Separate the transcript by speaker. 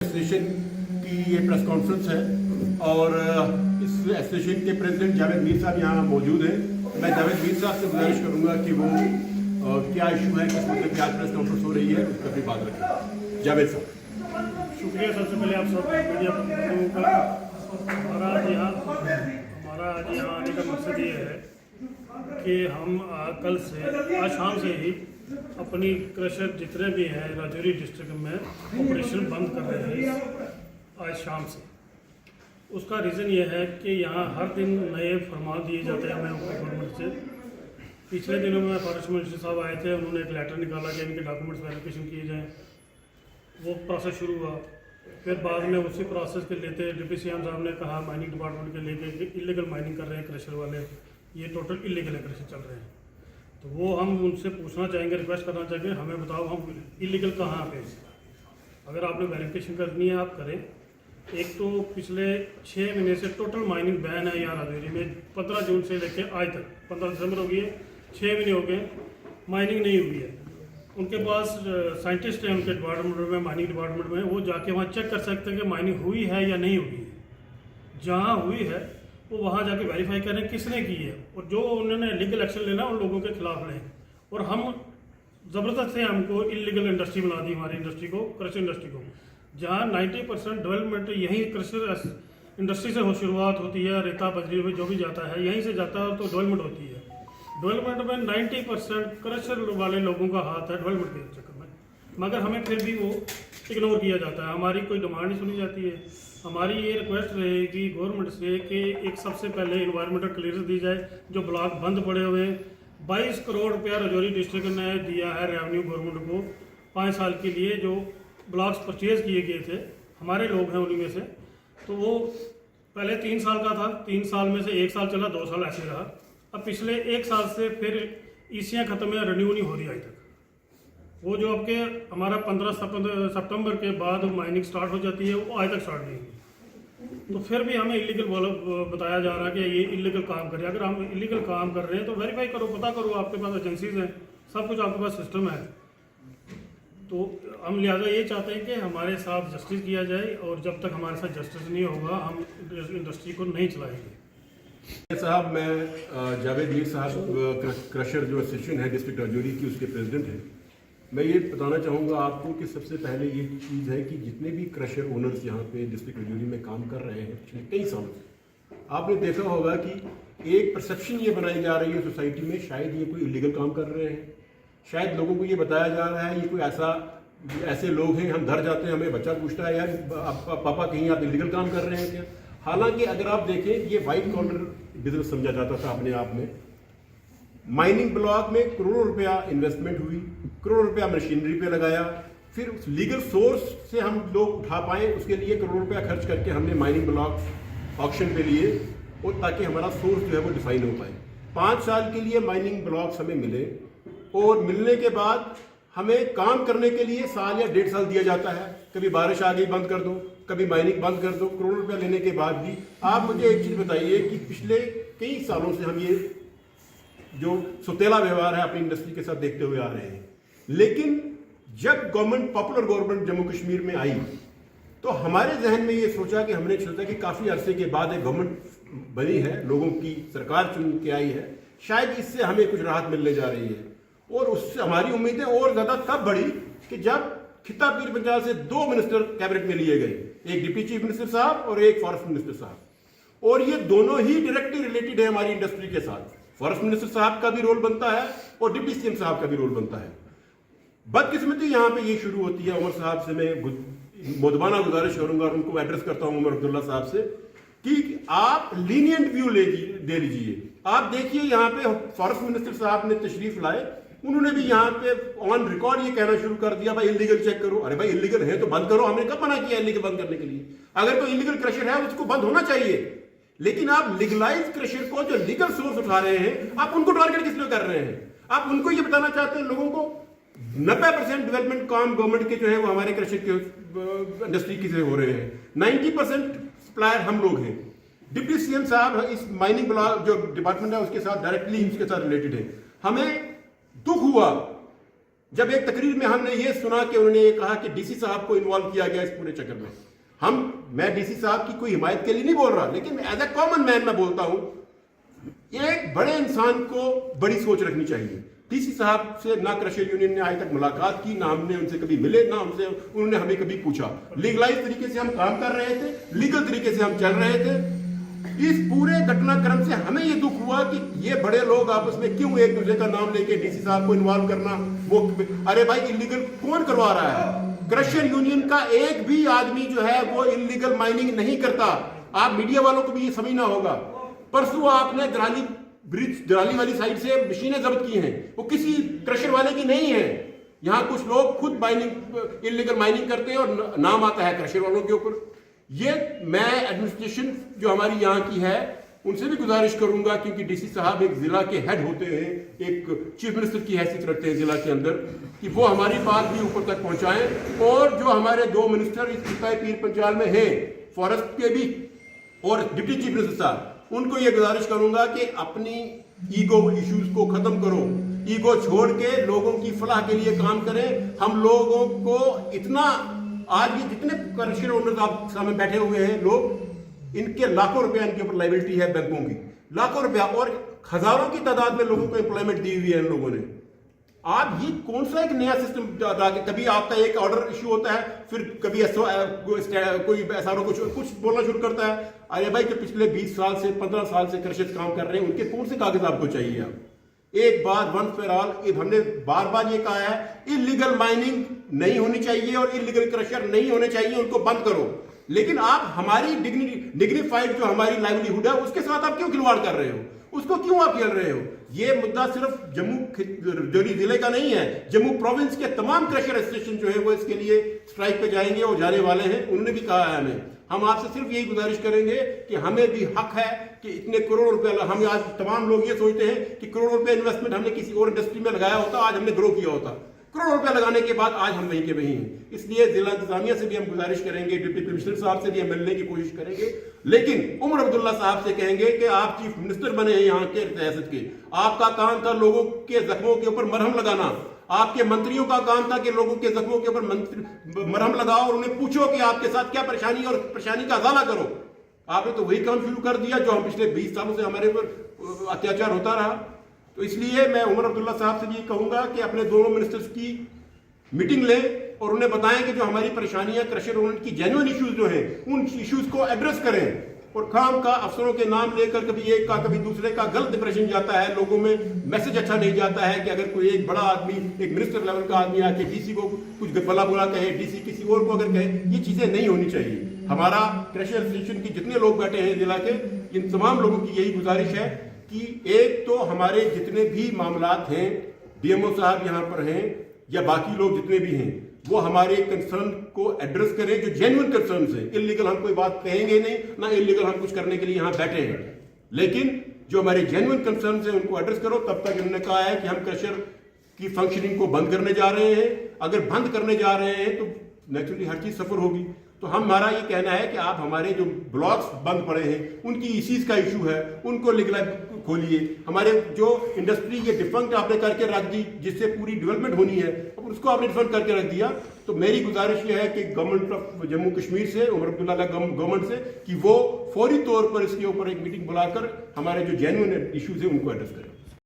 Speaker 1: Association की ये press conference है और इस एसोसिएशन के प्रेसिडेंट जावेद मीर साहब यहाँ मौजूद हैं। मैं जावेद मीर साहब से गुजारिश करूँगा कि वो क्या इशू है, किस मुद्दे पर आज प्रेस कॉन्फ्रेंस हो रही है, उस पर भी बात रखें। जावेद साहब।
Speaker 2: शुक्रिया। सबसे पहले आप सब मीडिया प्रतिनिधियों का। हमारा आज यहाँ आने का मकसद ये है कि हम कल से आज शाम से ही अपनी क्रशर जितने भी हैं राजौरी डिस्ट्रिक्ट में ऑपरेशन बंद कर रहे हैं आज शाम से। उसका रीज़न ये है कि यहाँ हर दिन नए फरमान दिए जाते हैं हमें गवर्नमेंट से। पिछले दिनों में फॉरेस्ट मिनिस्टर साहब आए थे, उन्होंने एक लेटर निकाला कि इनके डॉक्यूमेंट्स वेरिफिकेशन किए जाएँ। वो प्रोसेस शुरू हुआ। फिर बाद में उसी प्रोसेस के लेते डिप्टी सीएम साहब ने कहा माइनिंग डिपार्टमेंट के लेके इलीगल माइनिंग कर रहे हैं क्रशर वाले, ये टोटल इलीगल है क्रशर चल रहे हैं। तो वो हम उनसे पूछना चाहेंगे, रिक्वेस्ट करना चाहेंगे, हमें बताओ हम इलीगल कहाँ पे। अगर आपने वेरिफिकेशन करनी है आप करें। एक तो पिछले 6 महीने से टोटल माइनिंग बैन है यहाँ राजौरी में। 15 जून से लेकर आज तक 15 दिसंबर हो गई है, 6 महीने हो गए माइनिंग नहीं हुई है। उनके पास साइंटिस्ट हैं उनके डिपार्टमेंट में, माइनिंग डिपार्टमेंट में, वो जाके वहाँ चेक कर सकते हैं कि माइनिंग हुई है या नहीं हुई है। जहाँ हुई है वो वहाँ जाके वेरीफाई करें किसने की है, और जो उन्होंने लीगल एक्शन लेना उन लोगों के खिलाफ लें। और हम ज़बरदस्त से हमको इलीगल इंडस्ट्री बना दी हमारी इंडस्ट्री को, क्रशर इंडस्ट्री को, जहाँ 90% डेवलपमेंट यहीं क्रशर इंडस्ट्री से शुरुआत होती है। रेता बजरी में जो भी जाता है यहीं से जाता है, तो डेवलपमेंट होती है। डेवलपमेंट में 90% क्रशर वाले लोगों का हाथ है डेवलपमेंट के चक्कर में, मगर हमें फिर भी वो इग्नोर किया जाता है। हमारी कोई डिमांड नहीं सुनी जाती है। हमारी ये रिक्वेस्ट रहेगी गवर्नमेंट से कि एक सबसे पहले इन्वायरमेंटल क्लियरेंस दी जाए। जो ब्लॉक बंद पड़े हुए हैं, 22 करोड़ रुपया राजौरी डिस्ट्रिक्ट ने दिया है रेवेन्यू गवर्नमेंट को 5 साल के लिए। जो ब्लॉक्स परचेज किए गए थे, हमारे लोग हैं उन्हीं में से, तो वो पहले 3 साल का था, 3 साल में से 1 साल चला, 2 साल ऐसे रहा। अब पिछले 1 साल से फिर ईसियाँ ख़त्म है, रिन्यू नहीं हो रही आज तक। वो जो आपके हमारा 15 सितंबर के बाद माइनिंग स्टार्ट हो जाती है, वो आज तक स्टार्ट नहीं हुई। तो फिर भी हमें इलीगल बताया जा रहा है कि ये इलीगल काम करें। अगर हम इलीगल काम कर रहे हैं तो वेरीफाई करो, पता करो, आपके पास एजेंसीज हैं, सब कुछ आपके पास सिस्टम है। तो हम लिहाजा ये चाहते हैं कि हमारे साथ जस्टिस किया जाए, और जब तक हमारे साथ जस्टिस नहीं होगा हम इंडस्ट्री को नहीं चलाएंगे।
Speaker 1: साहब, मैं जावेद मीर साहब क्रशर जो एसोसिएशन है डिस्ट्रिक्ट राजौरी की, उसके प्रेसिडेंट हैं। मैं ये बताना चाहूँगा आपको कि सबसे पहले ये चीज़ है कि जितने भी क्रशर ओनर्स यहाँ पे डिस्ट्रिक्ट राजौरी में काम कर रहे हैं पिछले कई सालों से, आपने देखा होगा कि एक परसेप्शन ये बनाई जा रही है सोसाइटी में, शायद ये कोई इलीगल काम कर रहे हैं। शायद लोगों को ये बताया जा रहा है ये कोई ऐसे लोग हैं, हम घर जाते हैं हमें बच्चा पूछता है यार पापा कहीं आप इलीगल काम कर रहे हैं क्या। हालांकि अगर आप देखें ये वाइट कॉलर बिजनेस समझा जाता था अपने आप में। माइनिंग ब्लॉक में करोड़ों रुपया इन्वेस्टमेंट हुई, करोड़ों रुपया मशीनरी पे लगाया, फिर उस लीगल सोर्स से हम लोग उठा पाए, उसके लिए करोड़ों रुपया खर्च करके हमने माइनिंग ब्लॉक ऑक्शन पे लिए, और ताकि हमारा सोर्स जो है वो डिफाइन हो पाए। 5 साल के लिए माइनिंग ब्लॉक्स हमें मिले, और मिलने के बाद हमें काम करने के लिए साल या 1.5 साल दिया जाता है। कभी बारिश आ गई बंद कर दो, कभी माइनिंग बंद कर दो। करोड़ों रुपया लेने के बाद भी आप मुझे एक चीज़ बताइए कि पिछले कई सालों से हम ये जो सुतेला व्यवहार है अपनी इंडस्ट्री के साथ देखते हुए आ रहे हैं। लेकिन जब government popular government Jammu Kashmir में आई, तो हमारे जहन में ये सोचा कि हमने सोचा कि काफ़ी अरसे के बाद एक गवर्नमेंट बनी है, लोगों की सरकार चुन के आई है, शायद इससे हमें कुछ राहत मिलने जा रही है। और उससे हमारी उम्मीदें और ज़्यादा तब बढ़ी कि जब खिताब पीर पंजाल से 2 मिनिस्टर कैबिनेट में लिए गए, एक डिप्टी चीफ मिनिस्टर साहब और एक फॉरेस्ट मिनिस्टर साहब, और ये दोनों ही डायरेक्टली रिलेटेड है हमारी इंडस्ट्री के साथ। फॉरेस्ट मिनिस्टर साहब का भी रोल बनता है और डिप्टी सीएम साहब का भी रोल बनता है। बदकिस्मती यहाँ पे ये शुरू होती है। उमर साहब से मैं मुदबाना गुजारिश करूंगा और उनको एड्रेस करता हूँ, उमर अब्दुल्ला साहब से, कि आप लीनियंट व्यू दे लीजिए। आप देखिए यहाँ पे फॉरेस्ट मिनिस्टर साहब ने तशरीफ लाए, उन्होंने भी यहाँ पे ऑन रिकॉर्ड ये कहना शुरू कर दिया भाई इलीगल चेक करो। अरे भाई इलीगल है तो बंद करो, हमने कब मना किया इलीगल बंद करने के लिए। अगर कोई इलीगल क्रशर है उसको बंद होना चाहिए, लेकिन आप लीगलाइज क्रशर को जो लीगल सोर्स उठा रहे हैं, आप उनको टारगेट किस लिए कर रहे हैं। आप उनको ये बताना चाहते हैं लोगों को 90% डेवलपमेंट काम गवर्नमेंट के जो है वो हमारे क्रशर के इंडस्ट्री की से हो रहे हैं। 90% सप्लायर हम लोग हैं। डिप्टी सीएम साहब इस माइनिंग ब्लॉक जो डिपार्टमेंट है उसके साथ डायरेक्टली उसके साथ रिलेटेड है। हमें दुख हुआ जब एक तकरीर में हमने ये सुना कि उन्होंने ये कहा कि डीसी साहब को इन्वॉल्व किया गया इस पूरे चक्कर में, मैं डीसी साहब की कोई हिमायत के लिए नहीं बोल रहा, लेकिन एज ए कॉमन मैन मैं बोलता हूं, एक बड़े इंसान को बड़ी सोच रखनी चाहिए। डीसी साहब से ना क्रशर यूनियन ने आज तक मुलाकात की, ना हमने उनसे कभी मिले, ना हमसे उन्होंने हमें कभी पूछा। लीगलाइज तरीके से हम काम कर रहे थे, लीगल तरीके से हम चल रहे थे। इस पूरे घटनाक्रम से हमें ये दुख हुआ कि ये बड़े लोग आपस में क्यों एक दूसरे का नाम लेके डीसी साहब को इन्वॉल्व करना, वो अरे भाई इलीगल कौन करवा रहा है? क्रशर यूनियन का एक भी आदमी जो है वो इलीगल माइनिंग नहीं करता। आप मीडिया वालों को भी ये समझना होगा। परसों आपने दराली वाली साइड से मशीनें जब्त की हैं, वो किसी क्रशर वाले की नहीं है। यहां कुछ लोग खुद माइनिंग इलीगल माइनिंग करते हैं और नाम आता है क्रशर वालों के ऊपर। ये मैं एडमिनिस्ट्रेशन जो हमारी यहाँ की है उनसे भी गुजारिश करूंगा, क्योंकि डीसी साहब एक जिला के हेड होते हैं, एक चीफ मिनिस्टर की हैसियत रखते हैं जिला के अंदर, कि वो हमारी बात भी ऊपर तक पहुंचाएं। और जो हमारे 2 मिनिस्टर इस पीर पंचाल में हैं, फॉरेस्ट के भी और डिप्टी चीफ मिनिस्टर साहब, उनको ये गुजारिश करूंगा कि अपनी ईगो इश्यूज को खत्म करो, ईगो छोड़ के लोगों की फलाह के लिए काम करें। हम लोगों को इतना, आज ये जितने क्रशर ओनर्स आप सामने बैठे हुए हैं लोग, इनके लाखों रुपया इनके ऊपर लायबिलिटी है बैंकों की, लाखों रुपया, और हजारों की तादाद में लोगों को एम्प्लॉयमेंट दी हुई है इन लोगों ने। आप ये कौन सा एक नया सिस्टम, कभी आपका एक ऑर्डर इश्यू होता है, फिर कभी कोई ऐसा कुछ बोलना शुरू करता है। अरे भाई, जो पिछले 20 साल से 15 साल से क्रशर काम कर रहे हैं, उनके कौन से कागज आपको चाहिए? आप एक बार वंस फॉर ऑल, हमने बार बार ये कहा है, इलीगल माइनिंग नहीं होनी चाहिए और इलीगल क्रशर नहीं होने चाहिए, उनको बंद करो। लेकिन आप हमारी डिग्निफाइड जो हमारी लाइवलीहुड है उसके साथ आप क्यों खिलवाड़ कर रहे हो? उसको क्यों आप खेल रहे हो? ये मुद्दा सिर्फ जम्मू जोड़ी जिले का नहीं है, जम्मू प्रोविंस के तमाम क्रशर एसोसिएशन जो है वो इसके लिए स्ट्राइक पे जाएंगे और जाने वाले हैं। उन्होंने भी कहा है हमें। हम आपसे सिर्फ यही गुजारिश करेंगे कि हमें भी हक है कि इतने करोड़ रुपए, हम आज तमाम लोग ये सोचते हैं कि करोड़ रुपए इन्वेस्टमेंट हमने किसी और इंडस्ट्री में लगाया होता, आज हमने ग्रो किया होता। करोड़ रुपए लगाने के बाद आज हम वहीं के वहीं हैं। इसलिए जिला इंतजामिया से भी हम गुजारिश करेंगे, डिप्टी कमिश्नर साहब से भी हम मिलने की कोशिश करेंगे, लेकिन उमर अब्दुल्ला साहब से कहेंगे कि आप चीफ मिनिस्टर बने हैं यहाँ के रियासत के, आपका काम था लोगों के जख्मों के ऊपर मरहम लगाना। आपके मंत्रियों का काम था कि लोगों के जख्मों के ऊपर मरहम लगाओ और उन्हें पूछो कि आपके साथ क्या परेशानी और परेशानी का अजाला करो। आपने तो वही काम शुरू कर दिया जो हम पिछले 20 सालों से हमारे ऊपर अत्याचार होता रहा। तो इसलिए मैं उमर अब्दुल्ला साहब से ये कहूंगा कि अपने दोनों मिनिस्टर्स की मीटिंग लें और उन्हें बताएं कि जो हमारी परेशानियां क्रशर यूनियन की जेन्युइन इश्यूज जो हैं उन इश्यूज को एड्रेस करें। और काम का अफसरों के नाम लेकर कभी एक का कभी दूसरे का गलत इंप्रेशन जाता है, लोगों में मैसेज अच्छा नहीं जाता है कि अगर कोई एक बड़ा आदमी, एक मिनिस्टर लेवल का आदमी आके डीसी को कुछ भला बुरा कहे, डीसी किसी और को अगर कहे, ये चीजें नहीं होनी चाहिए। हमारा क्रशर एसोसिएशन की जितने लोग बैठे हैं जिला के, इन तमाम लोगों की यही गुजारिश है कि एक तो हमारे जितने भी मामलात हैं, डीएमओ साहब यहाँ पर हैं या बाकी लोग जितने भी हैं, वो हमारे कंसर्न को एड्रेस करें जो जेन्युइन कंसर्न है। इलीगल हम कोई बात कहेंगे नहीं, ना इलीगल हम कुछ करने के लिए यहाँ बैठे हैं, लेकिन जो हमारे जेन्युइन कंसर्न है उनको एड्रेस करो। तब तक इन्होंने कहा है कि हम क्रशर की फंक्शनिंग को बंद करने जा रहे हैं। अगर बंद करने जा रहे हैं तो नेचुरली हर चीज सफर होगी। तो हमारा ये कहना है कि आप हमारे जो ब्लॉक्स बंद पड़े हैं उनकी इसीज का इशू है, उनको खोलिए। हमारे जो इंडस्ट्री ये डिफंक्ट आपने करके रख दी, जिससे पूरी डेवलपमेंट होनी है, अब उसको आपने डिफंक्ट करके रख दिया। तो मेरी गुजारिश ये है कि गवर्नमेंट ऑफ जम्मू कश्मीर से, उमर अब्दुल्ला गवर्नमेंट से, कि वो फौरी तौर पर इसके ऊपर एक मीटिंग बुलाकर हमारे जो जेन्युइन इश्यूज है उनको एड्रेस करें।